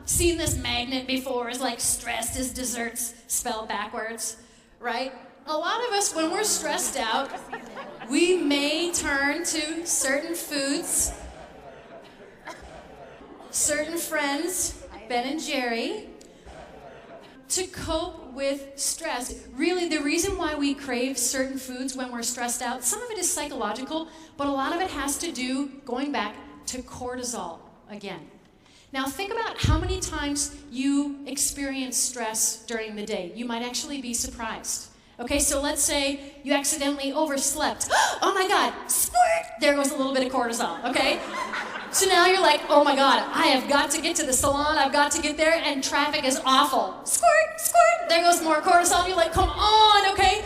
seen this magnet before? It's like stressed as desserts spelled backwards, right? A lot of us, when we're stressed out, we may turn to certain foods, certain friends, Ben and Jerry, to cope with stress. Really, the reason why we crave certain foods when we're stressed out, some of it is psychological, but a lot of it has to do, going back to cortisol again. Now think about how many times you experience stress during the day. You might actually be surprised. Okay, so let's say you accidentally overslept. Oh my God, squirt! There goes a little bit of cortisol, okay? So now you're like, oh my God, I have got to get to the salon, I've got to get there, and traffic is awful. Squirt, squirt! There goes more cortisol, and you're like, come on, okay?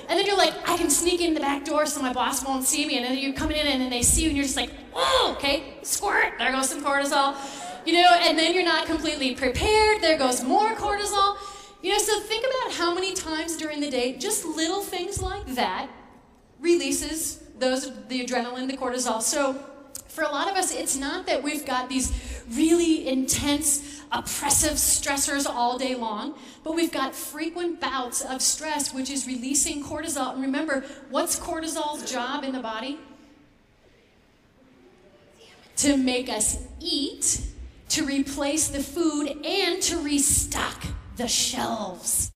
And then you're like, I can sneak in the back door so my boss won't see me, and then you're coming in and then they see you and you're just like, oh, okay, squirt, there goes some cortisol. You know, and then you're not completely prepared, there goes more cortisol. You know, so think about how many times during the day, just little things like that releases the adrenaline, the cortisol. So for a lot of us, it's not that we've got these really intense, oppressive stressors all day long, but we've got frequent bouts of stress, which is releasing cortisol. And remember, what's cortisol's job in the body? To make us eat, to replace the food, and to restock the shelves.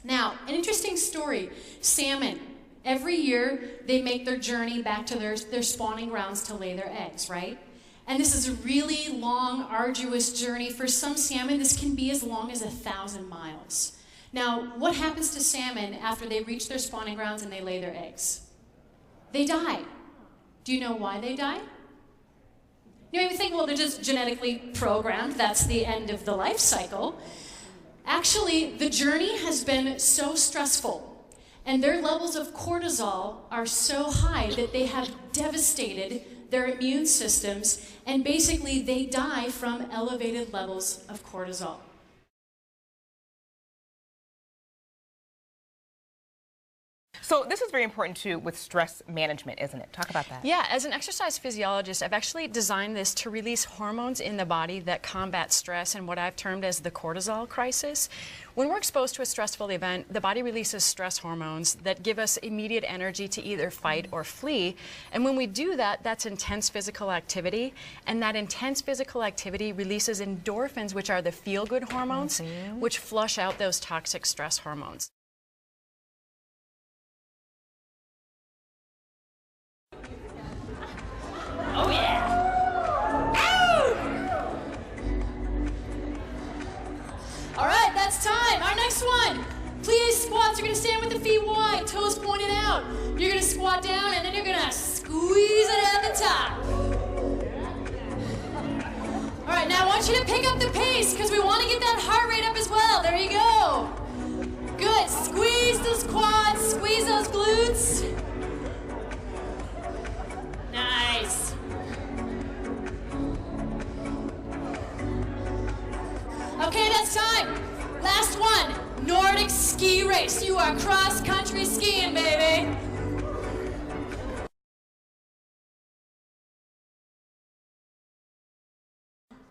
Now, an interesting story. Salmon. Every year, they make their journey back to their spawning grounds to lay their eggs, right? And this is a really long, arduous journey. For some salmon, this can be as long as 1,000 miles. Now, what happens to salmon after they reach their spawning grounds and they lay their eggs? They die. Do you know why they die? You know, you think, well, they're just genetically programmed. That's the end of the life cycle. Actually, the journey has been so stressful, and their levels of cortisol are so high that they have devastated their immune systems, and basically they die from elevated levels of cortisol. So this is very important too with stress management, isn't it? Talk about that. Yeah, as an exercise physiologist, I've actually designed this to release hormones in the body that combat stress and what I've termed as the cortisol crisis. When we're exposed to a stressful event, the body releases stress hormones that give us immediate energy to either fight or flee. And when we do that, that's intense physical activity. And that intense physical activity releases endorphins, which are the feel-good hormones, which flush out those toxic stress hormones. Oh yeah! All right, that's time. Our next one. Plie squats. You're gonna stand with the feet wide, toes pointed out. You're gonna squat down and then you're gonna squeeze it at the top. All right, now I want you to pick up the pace because we want to get that heart rate up as well. There you go. Good. Squeeze those quads, squeeze those glutes. Nice. Okay, that's time. Last one. Nordic ski race. You are cross-country skiing, baby.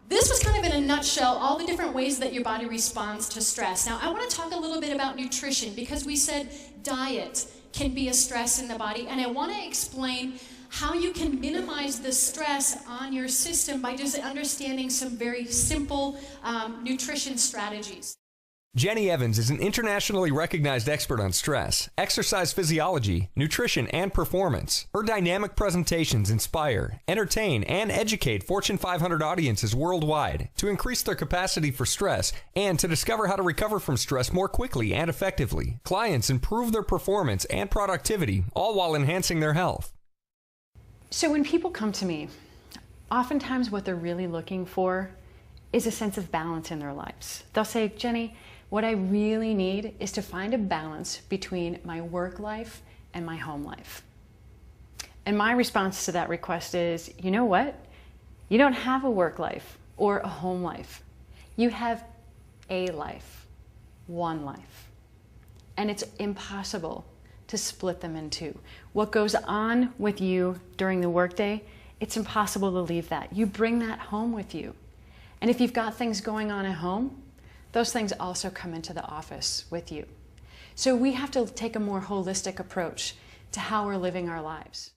This was kind of in a nutshell, all the different ways that your body responds to stress. Now, I want to talk a little bit about nutrition because we said diet can be a stress in the body, and I want to explain how you can minimize the stress on your system by just understanding some very simple nutrition strategies. Jenny Evans is an internationally recognized expert on stress, exercise physiology, nutrition, and performance. Her dynamic presentations inspire, entertain, and educate Fortune 500 audiences worldwide to increase their capacity for stress and to discover how to recover from stress more quickly and effectively. Clients improve their performance and productivity, all while enhancing their health. So when people come to me, oftentimes what they're really looking for is a sense of balance in their lives. They'll say, Jenny, what I really need is to find a balance between my work life and my home life. And my response to that request is, you know what? You don't have a work life or a home life. You have a life, one life. And it's impossible to split them in two. What goes on with you during the workday it's impossible to leave that. You bring that home with you. And if you've got things going on at home, those things also come into the office with you. So we have to take a more holistic approach to how we're living our lives.